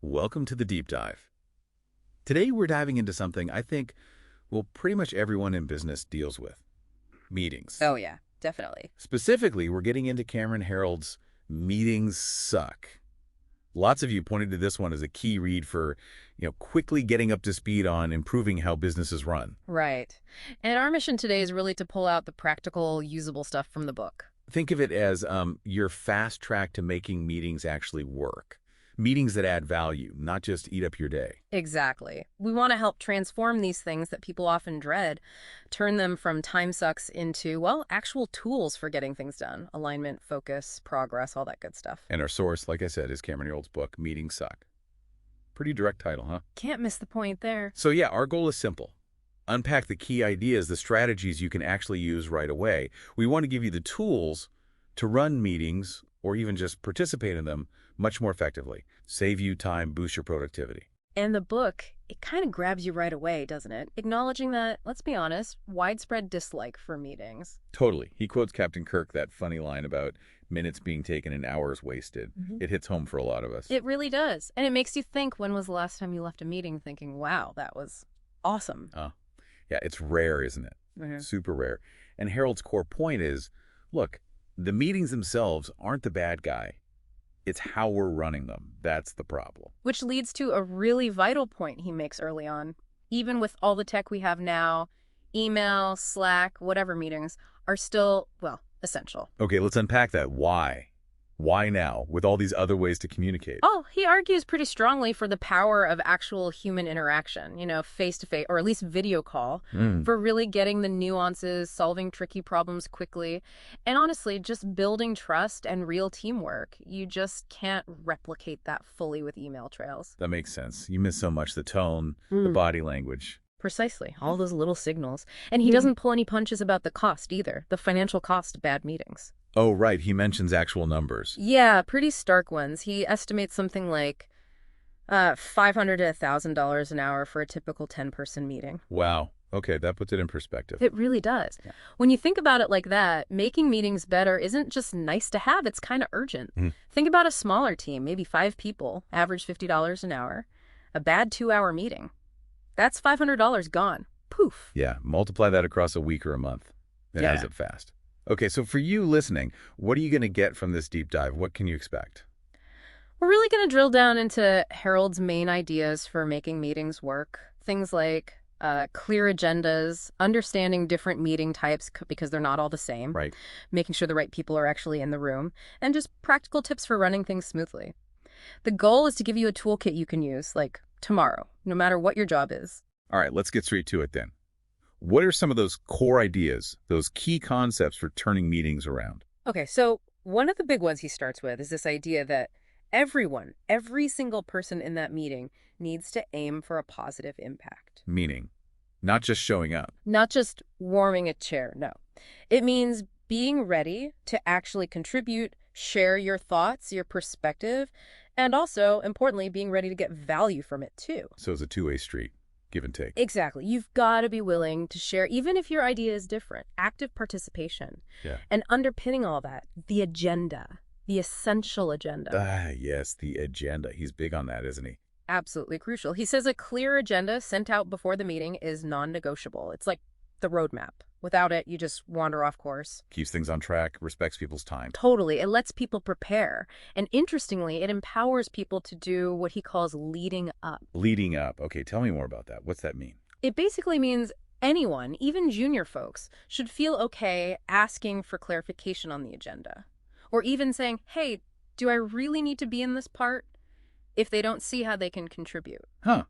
Welcome to the deep dive. Today we're diving into something I think, well, pretty much everyone in business deals with. Meetings. Oh, yeah, definitely. Specifically, we're getting into Cameron Herold's Meetings Suck. Lots of you pointed to this one as a key read for, quickly getting up to speed on improving how businesses run. Right. And our mission today is really to pull out the practical, usable stuff from the book. Think of it as your fast track to making meetings actually work. Meetings that add value, not just eat up your day. Exactly. We want to help transform these things that people often dread, turn them from time sucks into, well, actual tools for getting things done. Alignment, focus, progress, all that good stuff. And our source, like I said, is Cameron Herold's book, Meetings Suck. Pretty direct title, huh? Can't miss the point there. So yeah, our goal is simple. Unpack the key ideas, the strategies you can actually use right away. We want to give you the tools to run meetings or even just participate in them much more effectively. Save you time, boost your productivity. And the book, it kind of grabs you right away, doesn't it? Acknowledging that, let's be honest, widespread dislike for meetings. Totally. He quotes Captain Kirk, that funny line about minutes being taken and hours wasted. It hits home for a lot of us. It really does. And it makes you think, when was the last time you left a meeting thinking, wow, that was awesome? Yeah, it's rare, isn't it? Super rare. And Harold's core point is, look, the meetings themselves aren't the bad guy. It's how we're running them. That's the problem. Which leads to a really vital point he makes early on. Even with all the tech we have now, email, Slack, whatever meetings are still, well, essential. Okay, let's unpack that. Why? Why now, with all these other ways to communicate? Oh, he argues pretty strongly for the power of actual human interaction, face-to-face, or at least video call, for really getting the nuances, solving tricky problems quickly, and honestly, just building trust and real teamwork. You just can't replicate that fully with email trails. That makes sense. You miss so much, the tone, the body language. Precisely, all those little signals. And he doesn't pull any punches about the cost either, the financial cost of bad meetings. Oh, right. He mentions actual numbers. Yeah, pretty stark ones. He estimates something like $500 to $1,000 an hour for a typical 10-person meeting. Wow. Okay, that puts it in perspective. It really does. Yeah. When you think about it like that, making meetings better isn't just nice to have, it's kind of urgent. Think about a smaller team, maybe 5 people, average $50 an hour, a bad 2-hour meeting. That's $500 gone. Poof. Yeah, multiply that across a week or a month. It adds up fast. Okay, so for you listening, what are you going to get from this deep dive? What can you expect? We're really going to drill down into Herold's main ideas for making meetings work. Things like clear agendas, understanding different meeting types because they're not all the same, Right. Making sure the right people are actually in the room, and just practical tips for running things smoothly. The goal is to give you a toolkit you can use, like tomorrow, no matter what your job is. All right, let's get straight to it then. What are some of those core ideas, those key concepts for turning meetings around? Okay, so one of the big ones he starts with is this idea that everyone, every single person in that meeting needs to aim for a positive impact. Meaning, not just showing up. Not just warming a chair, no. It means being ready to actually contribute, share your thoughts, your perspective, and also, importantly, being ready to get value from it too. So it's a two-way street. Give and take. Exactly. You've got to be willing to share, even if your idea is different. Active participation. Yeah. And underpinning all that, the agenda, the essential agenda. Yes, the agenda. He's big on that, isn't he? Absolutely crucial. He says a clear agenda sent out before the meeting is non-negotiable. It's like the roadmap. Without it, you just wander off course. Keeps things on track, respects people's time. Totally. It lets people prepare. And interestingly, it empowers people to do what he calls leading up. Leading up. Okay, tell me more about that. What's that mean? It basically means anyone, even junior folks, should feel okay asking for clarification on the agenda. Or even saying, hey, do I really need to be in this part? If they don't see how they can contribute. Huh.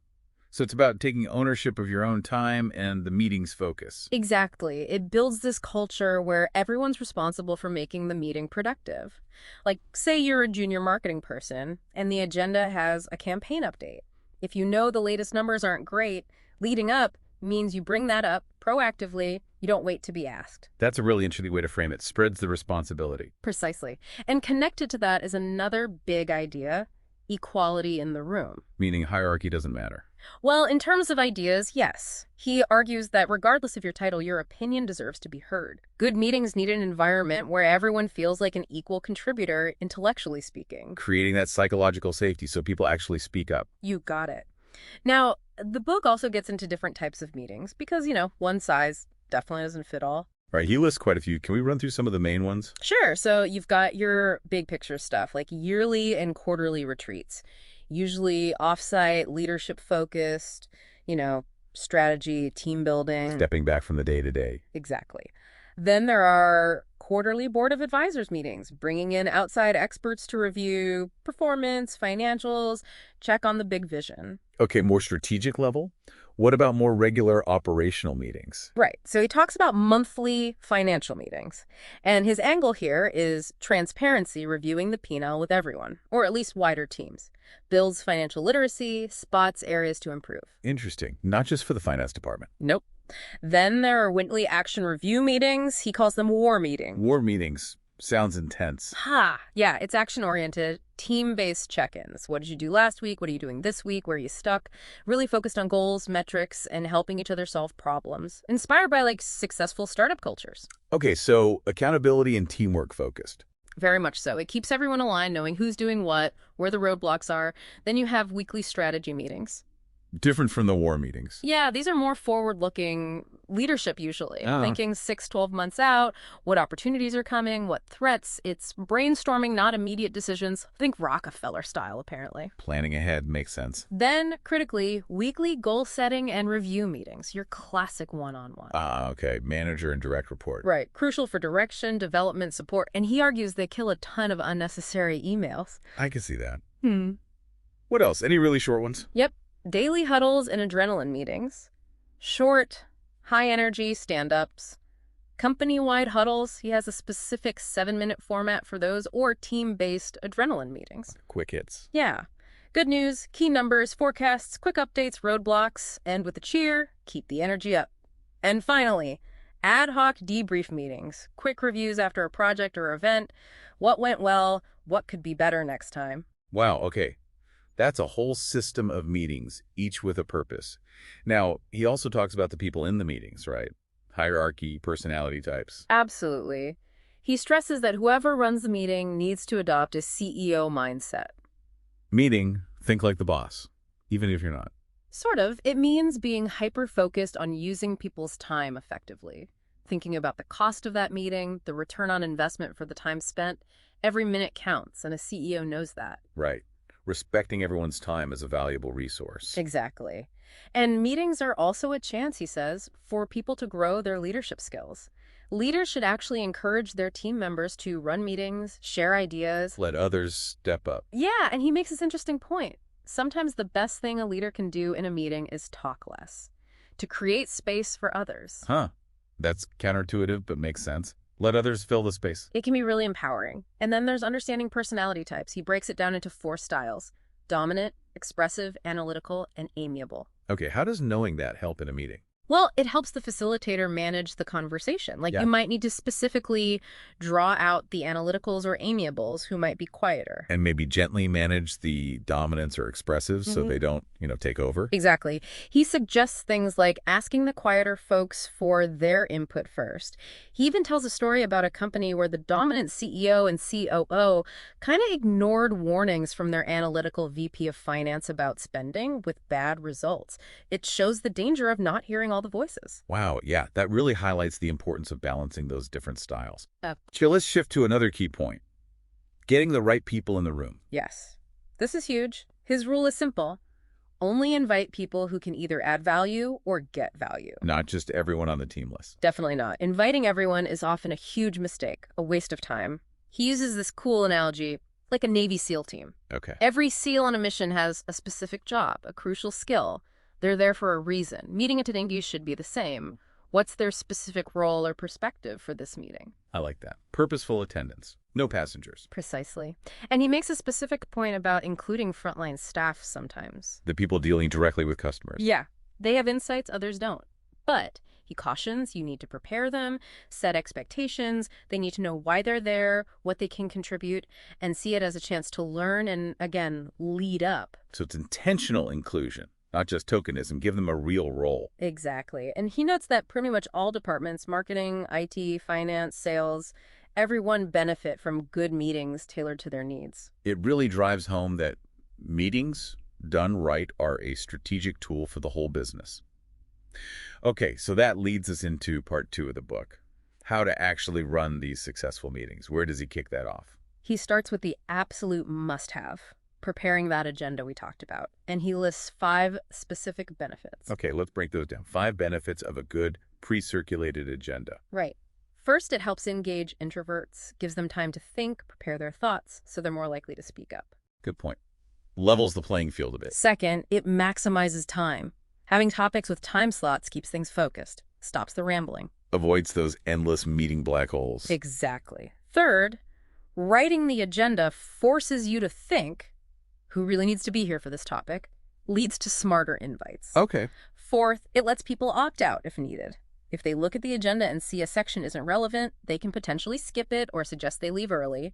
So it's about taking ownership of your own time and the meeting's focus. Exactly. It builds this culture where everyone's responsible for making the meeting productive. Like, say you're a junior marketing person and the agenda has a campaign update. If you know the latest numbers aren't great, leading up means you bring that up proactively. You don't wait to be asked. That's a really interesting way to frame it. Spreads the responsibility. Precisely. And connected to that is another big idea, equality in the room. Meaning hierarchy doesn't matter. Well, in terms of ideas, yes. He argues that regardless of your title, your opinion deserves to be heard. Good meetings need an environment where everyone feels like an equal contributor, intellectually speaking. Creating that psychological safety so people actually speak up. You got it. Now, the book also gets into different types of meetings because, one size definitely doesn't fit all. Right, he lists quite a few. Can we run through some of the main ones? Sure. So you've got your big picture stuff like yearly and quarterly retreats, usually offsite, leadership focused, strategy, team building. Stepping back from the day-to-day. Exactly. Then there are quarterly board of advisors meetings, bringing in outside experts to review performance, financials, check on the big vision. Okay, more strategic level? What about more regular operational meetings? Right. So he talks about monthly financial meetings. And his angle here is transparency, reviewing the P&L with everyone, or at least wider teams. Builds financial literacy, spots areas to improve. Interesting. Not just for the finance department. Nope. Then there are Wintley action review meetings. He calls them war meetings. War meetings. Sounds intense. Yeah, it's action-oriented, team-based check-ins. What did you do last week? What are you doing this week? Where are you stuck? Really focused on goals, metrics, and helping each other solve problems. Inspired by, successful startup cultures. Okay, so accountability and teamwork focused. Very much so. It keeps everyone aligned, knowing who's doing what, where the roadblocks are. Then you have weekly strategy meetings. Different from the war meetings. Yeah, these are more forward-looking leadership usually. Oh. Thinking 6, 12 months out, what opportunities are coming, what threats. It's brainstorming, not immediate decisions. Think Rockefeller style, apparently. Planning ahead makes sense. Then, critically, weekly goal setting and review meetings. Your classic one-on-one. Okay. Manager and direct report. Right. Crucial for direction, development, support. And he argues they kill a ton of unnecessary emails. I can see that. What else? Any really short ones? Yep. Daily huddles and adrenaline meetings. Short, high-energy stand-ups. Company-wide huddles. He has a specific 7-minute format for those, or team-based adrenaline meetings. Quick hits. Yeah. Good news, key numbers, forecasts, quick updates, roadblocks, and with a cheer, keep the energy up. And finally, ad hoc debrief meetings. Quick reviews after a project or event. What went well? What could be better next time? Wow, okay. That's a whole system of meetings, each with a purpose. Now, he also talks about the people in the meetings, right? Hierarchy, personality types. Absolutely. He stresses that whoever runs the meeting needs to adopt a CEO mindset. Meeting, think like the boss, even if you're not. Sort of. It means being hyper-focused on using people's time effectively. Thinking about the cost of that meeting, the return on investment for the time spent. Every minute counts, and a CEO knows that. Right. Respecting everyone's time as a valuable resource. Exactly. And meetings are also a chance, he says, for people to grow their leadership skills. Leaders should actually encourage their team members to run meetings, share ideas. Let others step up. Yeah, and he makes this interesting point. Sometimes the best thing a leader can do in a meeting is talk less, to create space for others. That's counterintuitive, but makes sense. Let others fill the space. It can be really empowering. And then there's understanding personality types. He breaks it down into 4 styles: dominant, expressive, analytical, and amiable. Okay, how does knowing that help in a meeting? Well, it helps the facilitator manage the conversation. Yeah. You might need to specifically draw out the analyticals or amiables who might be quieter. And maybe gently manage the dominants or expressives so they don't, take over. Exactly. He suggests things like asking the quieter folks for their input first. He even tells a story about a company where the dominant CEO and COO kind of ignored warnings from their analytical VP of finance about spending with bad results. It shows the danger of not hearing all the voices. Wow, yeah, that really highlights the importance of balancing those different styles. Uh, So let's shift to another key point. Getting the right people in the room. Yes. This is huge. His rule is simple. Only invite people who can either add value or get value. Not just everyone on the team list. Definitely not. Inviting everyone is often a huge mistake, a waste of time. He uses this cool analogy, like a Navy SEAL team. Okay. Every SEAL on a mission has a specific job, a crucial skill. They're there for a reason. Meeting attendees should be the same. What's their specific role or perspective for this meeting? I like that. Purposeful attendance. No passengers. Precisely. And he makes a specific point about including frontline staff sometimes. The people dealing directly with customers. Yeah, they have insights others don't. But he cautions you need to prepare them, set expectations, they need to know why they're there, what they can contribute, and see it as a chance to learn and, again, lead up. So it's intentional inclusion, not just tokenism. Give them a real role. Exactly. And he notes that pretty much all departments, marketing, IT, finance, sales, everyone benefit from good meetings tailored to their needs. It really drives home that meetings done right are a strategic tool for the whole business. Okay, so that leads us into part 2 of the book. How to actually run these successful meetings. Where does he kick that off? He starts with the absolute must-have, preparing that agenda we talked about. And he lists 5 specific benefits. Okay, let's break those down. 5 benefits of a good pre-circulated agenda. Right. First, it helps engage introverts, gives them time to think, prepare their thoughts, so they're more likely to speak up. Good point. Levels the playing field a bit. Second, it maximizes time. Having topics with time slots keeps things focused, stops the rambling. Avoids those endless meeting black holes. Exactly. Third, writing the agenda forces you to think, who really needs to be here for this topic, leads to smarter invites. Okay. Fourth, it lets people opt out if needed. If they look at the agenda and see a section isn't relevant, they can potentially skip it or suggest they leave early.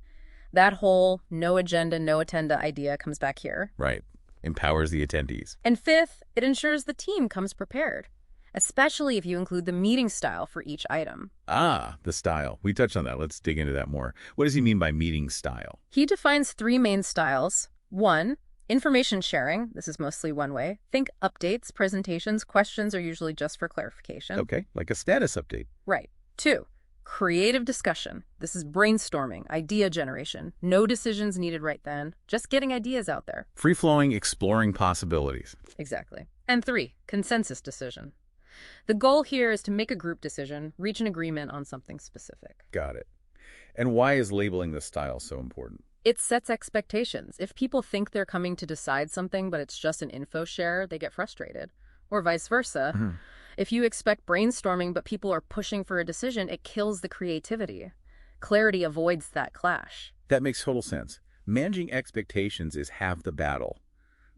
That whole no agenda, no attenda idea comes back here. Right. Empowers the attendees. And fifth, it ensures the team comes prepared, especially if you include the meeting style for each item. Ah, the style. We touched on that. Let's dig into that more. What does he mean by meeting style? He defines 3 main styles. 1, information sharing. This is mostly one way. Think updates, presentations, questions are usually just for clarification. Okay, like a status update. Right. 2, creative discussion. This is brainstorming, idea generation. No decisions needed right then, just getting ideas out there. Free-flowing, exploring possibilities. Exactly. And 3, consensus decision. The goal here is to make a group decision, reach an agreement on something specific. Got it. And why is labeling the style so important? It sets expectations. If people think they're coming to decide something, but it's just an info share, they get frustrated. Or vice versa. If you expect brainstorming, but people are pushing for a decision, it kills the creativity. Clarity avoids that clash. That makes total sense. Managing expectations is half the battle.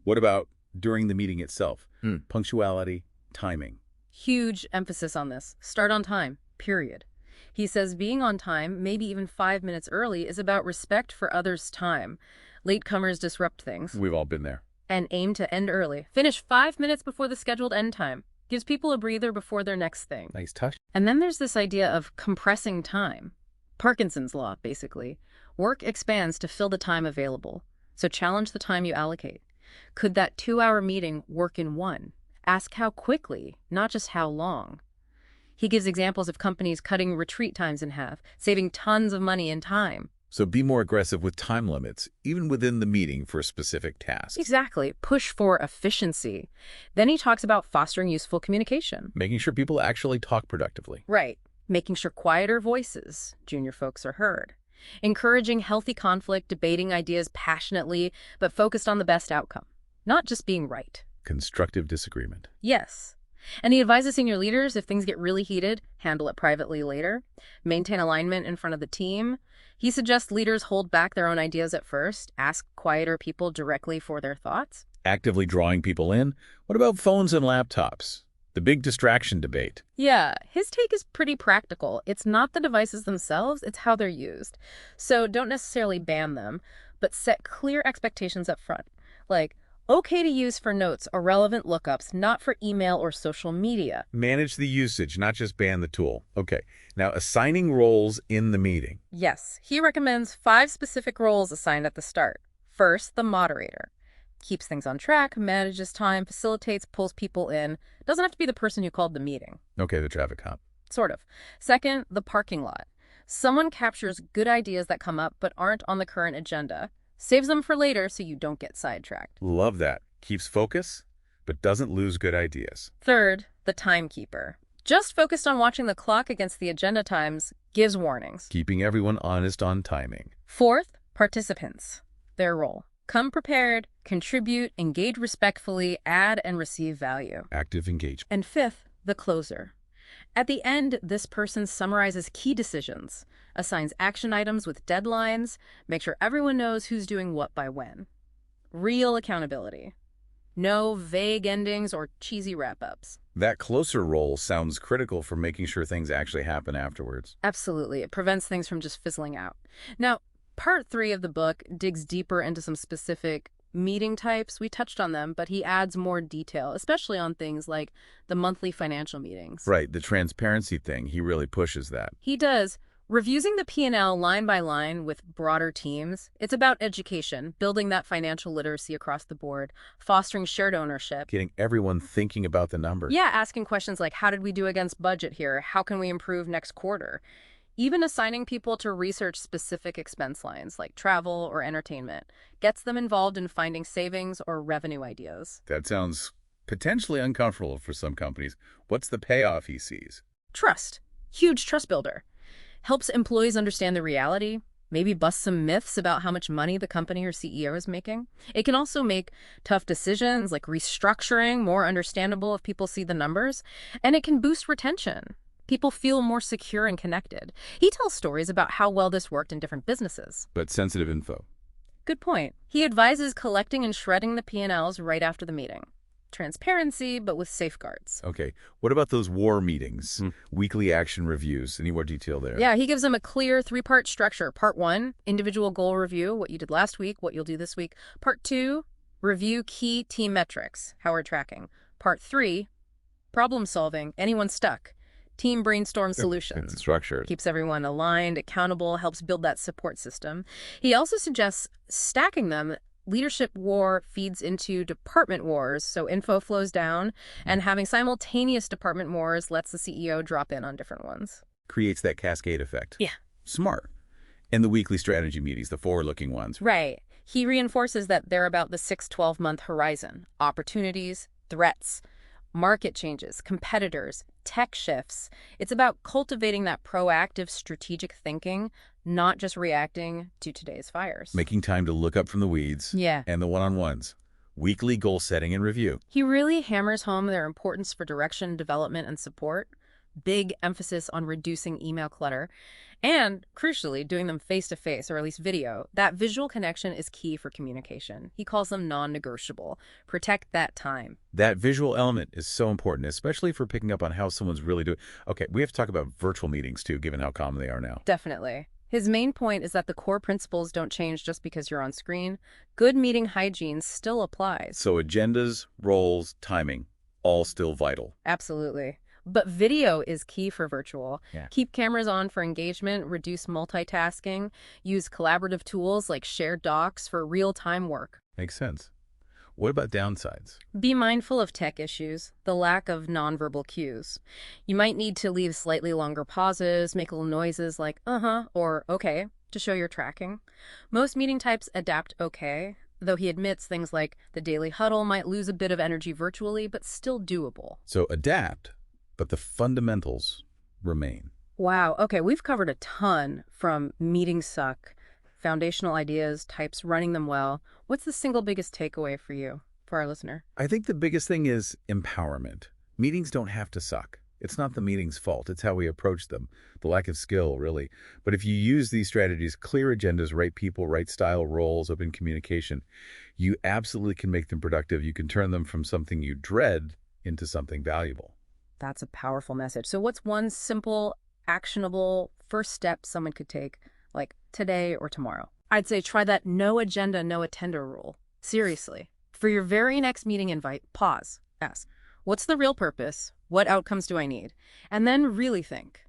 What about during the meeting itself? Punctuality, timing. Huge emphasis on this. Start on time, period. He says being on time, maybe even 5 minutes early, is about respect for others' time. Latecomers disrupt things. We've all been there. And aim to end early. Finish 5 minutes before the scheduled end time. Gives people a breather before their next thing. Nice touch. And then there's this idea of compressing time. Parkinson's law, basically. Work expands to fill the time available. So challenge the time you allocate. Could that 2-hour meeting work in 1? Ask how quickly, not just how long. He gives examples of companies cutting retreat times in half, saving tons of money and time. So be more aggressive with time limits, even within the meeting for specific tasks. Exactly. Push for efficiency. Then he talks about fostering useful communication. Making sure people actually talk productively. Right. Making sure quieter voices, junior folks, are heard. Encouraging healthy conflict, debating ideas passionately, but focused on the best outcome. Not just being right. Constructive disagreement. Yes. And he advises senior leaders, if things get really heated, handle it privately later. Maintain alignment in front of the team. He suggests leaders hold back their own ideas at first, ask quieter people directly for their thoughts. Actively drawing people in. What about phones and laptops? The big distraction debate. Yeah, his take is pretty practical. It's not the devices themselves, it's how they're used. So don't necessarily ban them, but set clear expectations up front. Like, okay to use for notes or relevant lookups, not for email or social media. Manage the usage, not just ban the tool. Okay. Now, assigning roles in the meeting. Yes, he recommends 5 specific roles assigned at the start. First, the moderator. Keeps things on track, manages time, facilitates, pulls people in. Doesn't have to be the person who called the meeting. Okay, the traffic cop. Sort of. Second, the parking lot. Someone captures good ideas that come up but aren't on the current agenda. Saves them for later so you don't get sidetracked. Love that. Keeps focus, but doesn't lose good ideas. Third, the timekeeper. Just focused on watching the clock against the agenda times, gives warnings. Keeping everyone honest on timing. Fourth, participants. Their role. Come prepared, contribute, engage respectfully, add and receive value. Active engagement. And fifth, the closer. At the end, this person summarizes key decisions, assigns action items with deadlines, makes sure everyone knows who's doing what by when. Real accountability. No vague endings or cheesy wrap-ups. That closer role sounds critical for making sure things actually happen afterwards. Absolutely. It prevents things from just fizzling out. Now, part 3 of the book digs deeper into some specific Meeting types, we touched on them, but he adds more detail, especially on things like the monthly financial meetings. Right, the transparency thing, he really pushes that. He does. Reviewing the P&L line by line with broader teams, it's about education, building that financial literacy across the board, fostering shared ownership. Getting everyone thinking about the numbers. Yeah, asking questions like, how did we do against budget here? How can we improve next quarter? Even assigning people to research specific expense lines like travel or entertainment gets them involved in finding savings or revenue ideas. That sounds potentially uncomfortable for some companies. What's the payoff he sees? Trust. Huge trust builder. Helps employees understand the reality, maybe bust some myths about how much money the company or CEO is making. It can also make tough decisions like restructuring more understandable if people see the numbers, and it can boost retention. People feel more secure and connected. He tells stories about how well this worked in different businesses. But sensitive info. Good point. He advises collecting and shredding the P&Ls right after the meeting. Transparency, but with safeguards. Okay, what about those war meetings, weekly action reviews? Any more detail there? Yeah, he gives them a clear 3-part structure. Part 1, individual goal review, what you did last week, what you'll do this week. Part 2, review key team metrics, how we're tracking. Part 3, problem solving, anyone stuck. Team brainstorm solutions. It's structured. Keeps everyone aligned, accountable, helps build that support system. He also suggests stacking them. Leadership war feeds into department wars, so info flows down, and having simultaneous department wars lets the CEO drop in on different ones. Creates that cascade effect. Yeah. Smart. And the weekly strategy meetings, the forward-looking ones. Right. He reinforces that they're about the 6-12-month horizon. Opportunities, threats, market changes, competitors, tech shifts. It's about cultivating that proactive strategic thinking, not just reacting to today's fires. Making time to look up from the weeds. Yeah. And the one-on-ones. Weekly goal setting and review. He really hammers home their importance for direction, development, and support. Big emphasis on reducing email clutter. And, crucially, doing them face-to-face, or at least video. That visual connection is key for communication. He calls them non-negotiable. Protect that time. That visual element is so important, especially for picking up on how someone's really doing. Okay, we have to talk about virtual meetings, too, given how common they are now. Definitely. His main point is that the core principles don't change just because you're on screen. Good meeting hygiene still applies. So agendas, roles, timing, all still vital. Absolutely. But video is key for virtual. Yeah. Keep cameras on for engagement, reduce multitasking, use collaborative tools like shared docs for real-time work. Makes sense. What about downsides? Be mindful of tech issues, the lack of nonverbal cues. You might need to leave slightly longer pauses, make little noises like or okay to show you're tracking. Most meeting types adapt okay, though he admits things like the daily huddle might lose a bit of energy virtually, but still doable. So adapt, but the fundamentals remain. Wow. Okay, we've covered a ton, from meetings suck, foundational ideas, types, running them well. What's the single biggest takeaway for you, for our listener? I think the biggest thing is empowerment. Meetings don't have to suck. It's not the meeting's fault. It's how we approach them, the lack of skill, really. But if you use these strategies, clear agendas, right people, right style, roles, open communication, you absolutely can make them productive. You can turn them from something you dread into something valuable. That's a powerful message. So what's one simple, actionable first step someone could take, like today or tomorrow? I'd say try that no agenda, no attenda rule. Seriously. For your very next meeting invite, pause. Ask, what's the real purpose? What outcomes do I need? And then really think,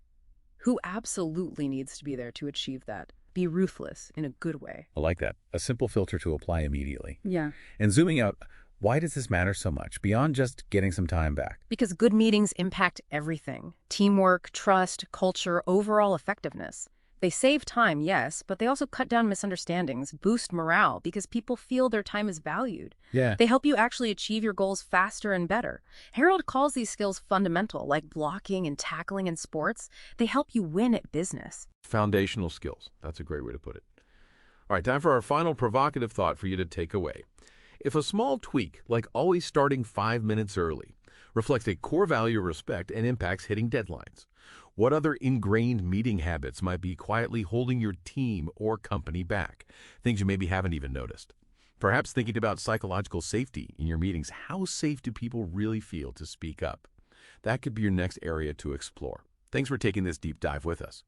who absolutely needs to be there to achieve that? Be ruthless in a good way. I like that. A simple filter to apply immediately. Yeah. And zooming out, why does this matter so much, beyond just getting some time back? Because good meetings impact everything. Teamwork, trust, culture, overall effectiveness. They save time, yes, but they also cut down misunderstandings, boost morale, because people feel their time is valued. Yeah. They help you actually achieve your goals faster and better. Herold calls these skills fundamental, like blocking and tackling in sports. They help you win at business. Foundational skills. That's a great way to put it. All right, time for our final provocative thought for you to take away. If a small tweak, like always starting 5 minutes early, reflects a core value of respect and impacts hitting deadlines, what other ingrained meeting habits might be quietly holding your team or company back? Things you maybe haven't even noticed. Perhaps thinking about psychological safety in your meetings. How safe do people really feel to speak up? That could be your next area to explore. Thanks for taking this deep dive with us.